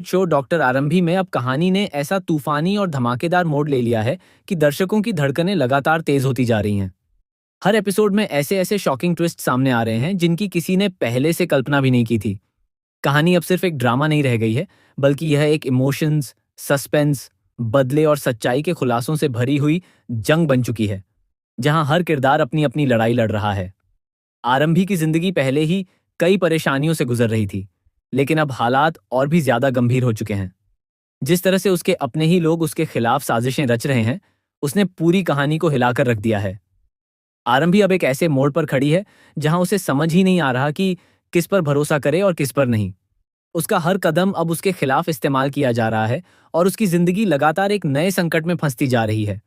Show doctor आरंभी में अब कहानी ने ऐसा तूफानी और धमाकेदार मोड़ ले लिया है कि दर्शकों की धड़कनें लगातार तेज होती जा रही हैं। हर एपिसोड में ऐसे ऐसे शॉकिंग ट्विस्ट सामने आ रहे हैं जिनकी किसी ने पहले से कल्पना भी नहीं की थी। कहानी अब सिर्फ एक ड्रामा नहीं रह गई है, बल्कि यह एक इमोशंस, सस्पेंस, बदले और सच्चाई के खुलासों से भरी हुई जंग बन चुकी है, जहां हर किरदार अपनी अपनी लड़ाई लड़ रहा है। आरंभी की जिंदगी पहले ही कई परेशानियों से गुजर रही थी, लेकिन अब हालात और भी ज्यादा गंभीर हो चुके हैं। जिस तरह से उसके अपने ही लोग उसके खिलाफ साजिशें रच रहे हैं, उसने पूरी कहानी को हिलाकर रख दिया है। आरंभी अब एक ऐसे मोड़ पर खड़ी है जहां उसे समझ ही नहीं आ रहा कि किस पर भरोसा करे और किस पर नहीं। उसका हर कदम अब उसके खिलाफ इस्तेमाल किया जा रहा है और उसकी जिंदगी लगातार एक नए संकट में फंसती जा रही है।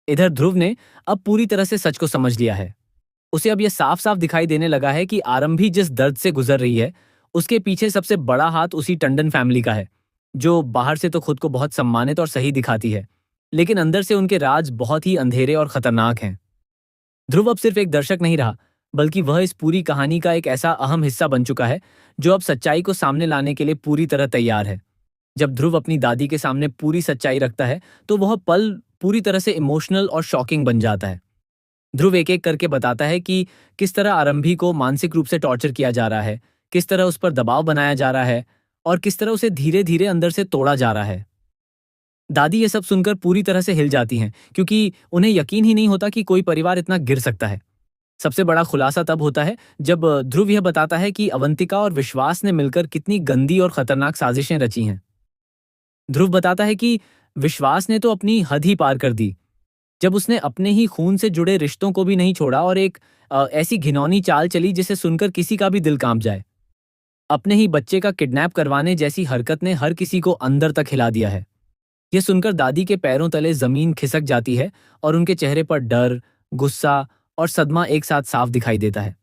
इधर ध्रुव ने अब पूरी तरह से सच को समझ लिया है। उसे अब यह साफ साफ दिखाई देने लगा है कि आरंभी जिस दर्द से गुजर रही है, उसके पीछे सबसे बड़ा हाथ उसी टंडन फैमिली का है, जो बाहर से तो खुद को बहुत सम्मानित और सही दिखाती है, लेकिन अंदर से उनके राज बहुत ही अंधेरे और खतरनाक हैं। ध्रुव अब सिर्फ एक दर्शक नहीं रहा, बल्कि वह इस पूरी कहानी का एक ऐसा अहम हिस्सा बन चुका है जो अब सच्चाई को सामने लाने के लिए पूरी तरह तैयार है। जब ध्रुव अपनी दादी के सामने पूरी सच्चाई रखता है, तो वह पल पूरी तरह से इमोशनल और शॉकिंग बन जाता है। ध्रुव एक एक करके बताता है कि किस तरह आरंभी को मानसिक रूप से टॉर्चर किया जा रहा है, किस तरह उस पर दबाव बनाया जा रहा है और किस तरह उसे धीरे धीरे अंदर से तोड़ा जा रहा है। दादी ये सब सुनकर पूरी तरह से हिल जाती हैं, क्योंकि उन्हें यकीन ही नहीं होता कि कोई परिवार इतना गिर सकता है। सबसे बड़ा खुलासा तब होता है जब ध्रुव यह बताता है कि अवंतिका और विश्वास ने मिलकर कितनी गंदी और खतरनाक साजिशें रची हैं। ध्रुव बताता है कि विश्वास ने तो अपनी हद ही पार कर दी, जब उसने अपने ही खून से जुड़े रिश्तों को भी नहीं छोड़ा और एक ऐसी घिनौनी चाल चली जिसे सुनकर किसी का भी दिल कांप जाए। अपने ही बच्चे का किडनैप करवाने जैसी हरकत ने हर किसी को अंदर तक हिला दिया है। यह सुनकर दादी के पैरों तले जमीन खिसक जाती है और उनके चेहरे पर डर, गुस्सा और सदमा एक साथ साफ दिखाई देता है।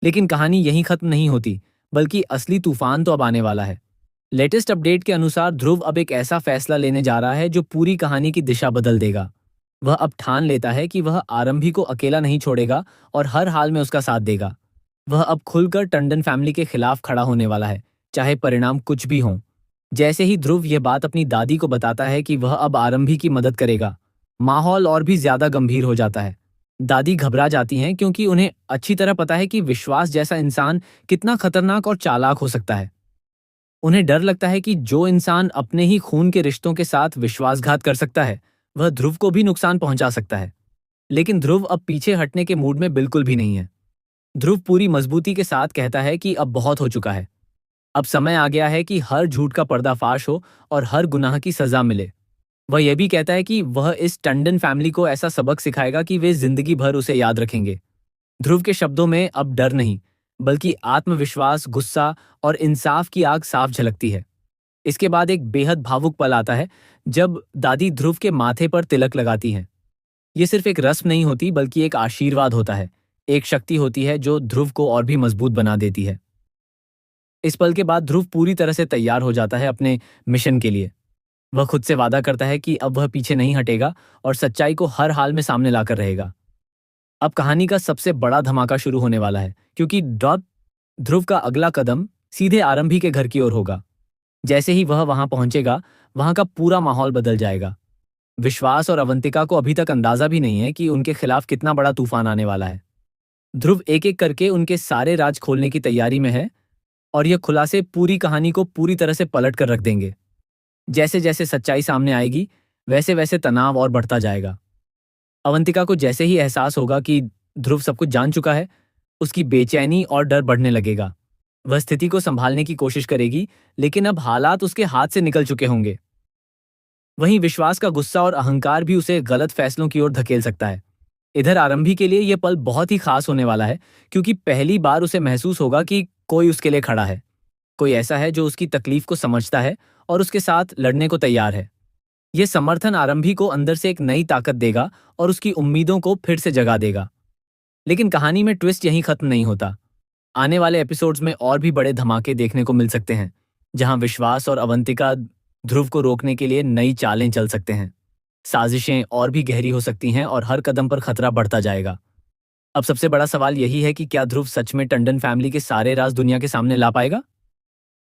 लेकिन कहानी यहीं खत्म नहीं होती, बल्कि असली तूफान तो अब आने वाला है। लेटेस्ट अपडेट के अनुसार ध्रुव अब एक ऐसा फैसला लेने जा रहा है जो पूरी कहानी की दिशा बदल देगा। वह अब ठान लेता है कि वह आरंभी को अकेला नहीं छोड़ेगा और हर हाल में उसका साथ देगा। वह अब खुलकर टंडन फैमिली के खिलाफ खड़ा होने वाला है, चाहे परिणाम कुछ भी हों। जैसे ही ध्रुव यह बात अपनी दादी को बताता है कि वह अब आरंभी की मदद करेगा, माहौल और भी ज्यादा गंभीर हो जाता है। दादी घबरा जाती हैं, क्योंकि उन्हें अच्छी तरह पता है कि विश्वास जैसा इंसान कितना खतरनाक और चालाक हो सकता है। उन्हें डर लगता है कि जो इंसान अपने ही खून के रिश्तों के साथ विश्वासघात कर सकता है, वह ध्रुव को भी नुकसान पहुंचा सकता है। लेकिन ध्रुव अब पीछे हटने के मूड में बिल्कुल भी नहीं है। ध्रुव पूरी मजबूती के साथ कहता है कि अब बहुत हो चुका है। अब समय आ गया है कि हर झूठ का पर्दाफाश हो और हर गुनाह की सजा मिले। वह यह भी कहता है कि वह इस टंडन फैमिली को ऐसा सबक सिखाएगा कि वे जिंदगी भर उसे याद रखेंगे। ध्रुव के शब्दों में अब डर नहीं, बल्कि आत्मविश्वास, गुस्सा और इंसाफ की आग साफ झलकती है। इसके बाद एक बेहद भावुक पल आता है, जब दादी ध्रुव के माथे पर तिलक लगाती हैं। ये सिर्फ एक रस्म नहीं होती, बल्कि एक आशीर्वाद होता है, एक शक्ति होती है जो ध्रुव को और भी मजबूत बना देती है। इस पल के बाद ध्रुव पूरी तरह से तैयार हो जाता है अपने मिशन के लिए। वह खुद से वादा करता है कि अब वह पीछे नहीं हटेगा और सच्चाई को हर हाल में सामने लाकर रहेगा। अब कहानी का सबसे बड़ा धमाका शुरू होने वाला है, क्योंकि ध्रुव का अगला कदम सीधे आरंभी के घर की ओर होगा। जैसे ही वह वहां पहुंचेगा, वहां का पूरा माहौल बदल जाएगा। विश्वास और अवंतिका को अभी तक अंदाजा भी नहीं है कि उनके खिलाफ कितना बड़ा तूफान आने वाला है। ध्रुव एक एक करके उनके सारे राज खोलने की तैयारी में है, और यह खुलासे पूरी कहानी को पूरी तरह से पलट कर रख देंगे। जैसे जैसे सच्चाई सामने आएगी, वैसे वैसे तनाव और बढ़ता जाएगा। अवंतिका को जैसे ही एहसास होगा कि ध्रुव सब कुछ जान चुका है, उसकी बेचैनी और डर बढ़ने लगेगा। वह स्थिति को संभालने की कोशिश करेगी, लेकिन अब हालात उसके हाथ से निकल चुके होंगे। वहीं विश्वास का गुस्सा और अहंकार भी उसे गलत फैसलों की ओर धकेल सकता है। इधर आरंभी के लिए यह पल बहुत ही खास होने वाला है, क्योंकि पहली बार उसे महसूस होगा कि कोई उसके लिए खड़ा है, कोई ऐसा है जो उसकी तकलीफ को समझता है और उसके साथ लड़ने को तैयार है। यह समर्थन आरंभी को अंदर से एक नई ताकत देगा और उसकी उम्मीदों को फिर से जगा देगा। लेकिन कहानी में ट्विस्ट यहीं खत्म नहीं होता। आने वाले एपिसोड्स में और भी बड़े धमाके देखने को मिल सकते हैं, जहां विश्वास और अवंतिका ध्रुव को रोकने के लिए नई चालें चल सकते हैं। साजिशें और भी गहरी हो सकती हैं और हर कदम पर खतरा बढ़ता जाएगा। अब सबसे बड़ा सवाल यही है कि क्या ध्रुव सच में टंडन फैमिली के सारे राज दुनिया के सामने ला पाएगा?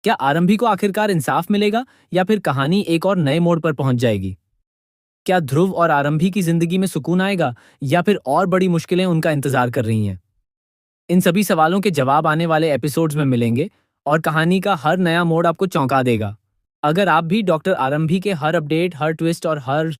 क्या आरंभी को आखिरकार इंसाफ मिलेगा या फिर कहानी एक और नए मोड़ पर पहुंच जाएगी? क्या ध्रुव और आरंभी की जिंदगी में सुकून आएगा या फिर और बड़ी मुश्किलें उनका इंतजार कर रही हैं? इन सभी सवालों के जवाब आने वाले एपिसोड्स में मिलेंगे और कहानी का हर नया मोड़ आपको चौंका देगा। अगर आप भी डॉक्टर आरंभी के हर अपडेट, हर ट्विस्ट और हर